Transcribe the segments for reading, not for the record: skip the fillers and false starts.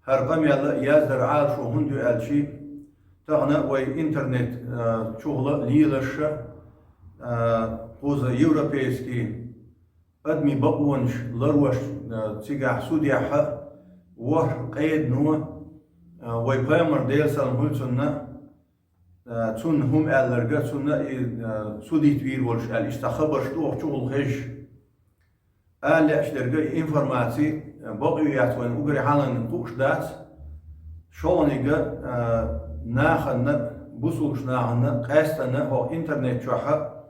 her kamyalla yazdır al şu hundu elçi tağına ve internet çoğula liyelaşa koza Европейский admi bakwanş larwaş tigah sudiyaha var qeyd nuwa ve peygamber değil sallallahu aleyhi ve sellem tun hum ellerge tunna sudit bir bolş el işte haber şu çoğul heş el işlerge informasi baqiyat ve ugri halan quşdat şoniga nahana busulş nahana qastana o internet çoha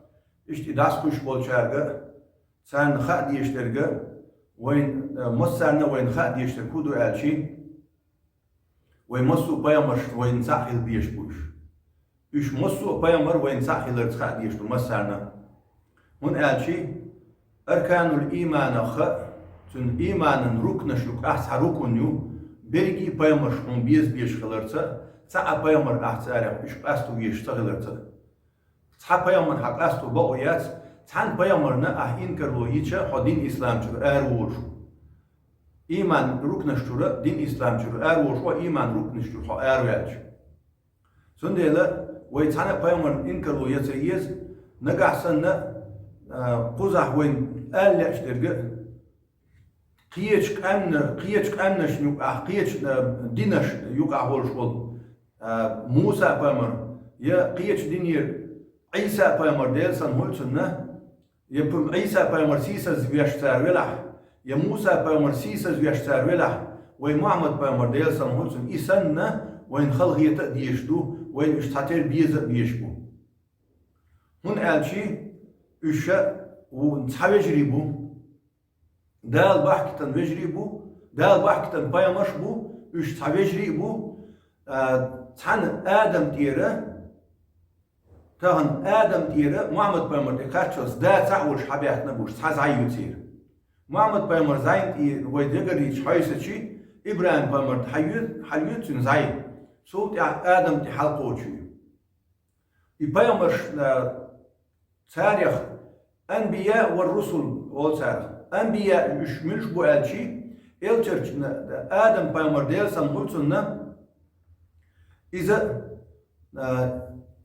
işte das kuş bolçarga sen ha diyişlerge وين مصرنا وين خا ديش كودو الشي وين مصو بيامر وين ساحل ديش بوش üç مصو بيامر وين ساحل خا ديش مصرنا هون الشي أركان الإيمان خ تن إيمان ركن شلوك أحس ركنيو برجي بيامر شون بيش خلرتا ساعة بيامر أحس عارف إيش أستو يشتغلرتا ساعة بيامر حق أستو بقيات Tan peygamberine ahin karlo hiçe din İslamcı erwoş. İman ruknışturu din İslamcı erwoş ve iman ruknışturu erwelç. Sondela ve tan peygamber in karlo yesiyiz nagahsanna quzah ve elleştirge qiyeç amna şnu qiyeç dinaş yok ahol şol. Musa peygamber ya qiyeç dinir İsa peygamber delsan holsunna yapım İsa peygamber sisaz viyashtar velah ya Musa peygamber sisaz viyashtar velah ve Muhammed peygamber delsan holsun isanna ve in khalqiyata diyişdu ve in iştatel bize biyişbu hun elçi üşe ve tavecri bu dal bahkitan vecri bu dal bahkitan peygamber bu üç tavecri bu tan Adam diyere تهن آدم ديره محمد بيمر إكاتشوس دا تعوش حبيات نبوش تحزعي يتير محمد بيمر زين ويدقري شايسة إبراهيم بيمر حيوت زين صوت آدم دي حلقوشي بيمر تاريخ أنبياء والرسل أول تاريخ أنبياء مش بو ألشي إلترش آدم بيمر ديل سنقلتنا إذا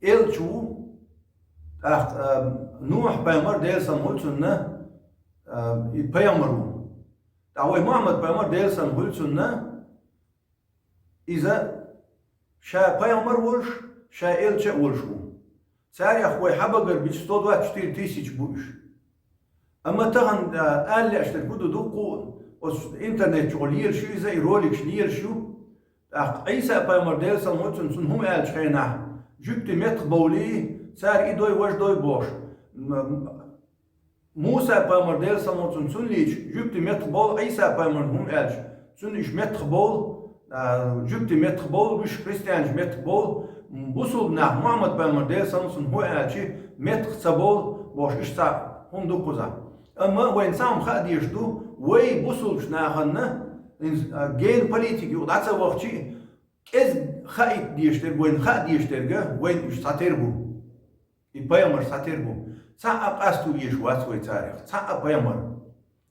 إلتشو Nuh peygamber değilsen hulsunna peygamberu. Davay Muhammed peygamber değilsen hulsunna iza şa peygamber olş şa elçe olşu. Sarih ve habagar bi 124 tisic buş. Ama tahan elle işte kudu duqu internet şoliyer şu iza rolik şliyer şu. İsa peygamber değilsen hulsun hum elçeyna. Jüpti metboli سار إدوي وش دوي بوش موسى بامر ديل سموتون سن ليش جبت متقبول عيسى بامر هم ألش سن إيش متقبول جبت متقبول وش كريستيان متقبول بوصل نح محمد بامر ديل سموتون هو ألش متقبول بوش إيش تا هم دو كذا أما وين سام خاديش دو وي بوصل شناهنا جين بوليتيكي ودعسا وقتي كز خايت ديشتر وين خاديشتر وين إيش تاتربو peygamber satır bu. Sa'a qastu yeşuat ve tarih. Sa'a peygamber.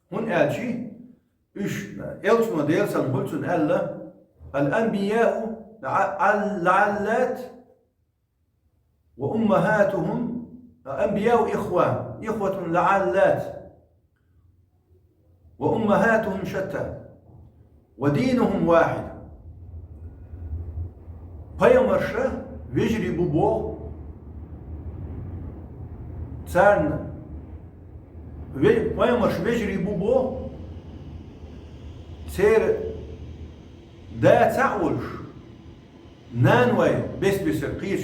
Hun elçi üç elçuna değilsen hulsun elle el-enbiya'u al-la'allat ve ummahatuhum enbiya'u ihwetun la'allat ve ummahatuhum şetta ve dinuhum vahid. Peygamber şe vecri bu bo Царн поймаш вежри бубо цер да تعولش نانوي بس بسر قيش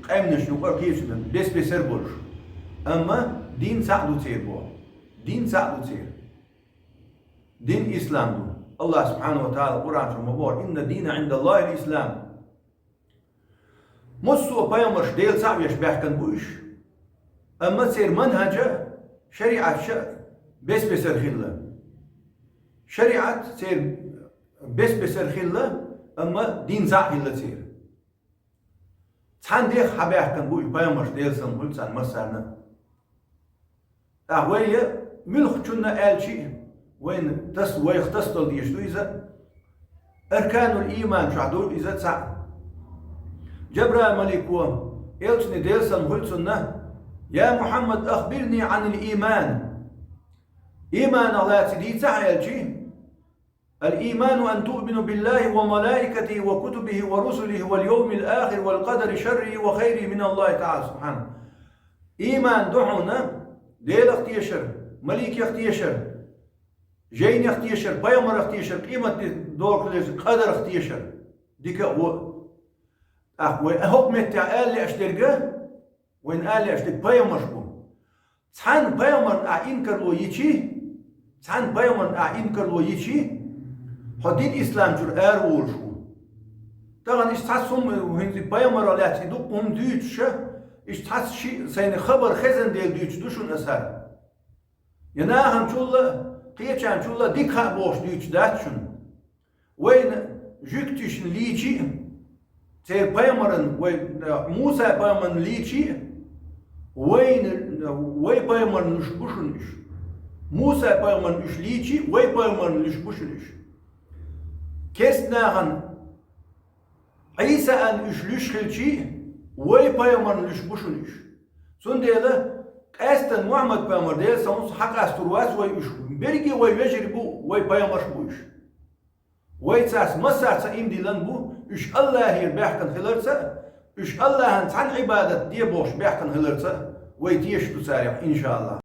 قامنش نقر قيش بس بسر بولش أما دين سعدو تير بو دين سعدو تير دين إسلام دو الله سبحانه وتعالى قرآن المبار إن الدين عند الله الإسلام مصو بيامش ديل سعويش بيحكن بوش أما سير منهجه شريعة بس بسر خلة شريعة سير بس بسر خلة أما دين زع خلة سير تان ديخ حبيح كان بوش بيامش ديلسن هلسان مسارنا أهوية ملخ كنا قال شيء وين ويختصل ديشتو إذا أركان الإيمان شعدو إذا تسع جبرائيل ملكو إلتني ديلسن هلتنا يا محمد أخبرني عن الإيمان إيمان الله تدي تعالجي الإيمان أن تؤمن بالله وملائكته وكتبه ورسله واليوم الآخر والقدر شره وخيره من الله تعالى سبحانه إيمان دعونا ديل اختيشر ملك اختيشر جين اختيشر بيامر اختيشر قيمة دور قدر اختيشر ديك هو حكم تعال أشترقه وين قال أشترق بيامر شبه تحن بيامر أعنكر لو يجي تحن بيامر أعنكر لو يجي حديد إسلام جر أرول شو طبعا إيش تحسهم وهندي بيامر على تدوقهم ديتش إيش تحس شيء سين خبر خزن ديل ديتش دوشون أسر ينا هم شولا قيتش هم شولا ديك بوش ديتش داتشون وين جكتش ليجي تي بيامرن وين موسى بيامرن ليجي وين بيامرن نشبوشنش موسى بيامرن إش ليجي وين بيامرن نشبوشنش كسناهن عيسى أن إشلشخلشي وي بايمر لشبوشنش سنديلا أستن محمد بايمر ديل سامس حق أسترواس وي إش برجي وي يجربو وي بايمر شبوش وي تاس مساس إمدي لنبو إش الله يربحكن خلرسا إش الله هنتعن عبادة دي بوش بحكن خلرسا وي تيش تسارع إن شاء الله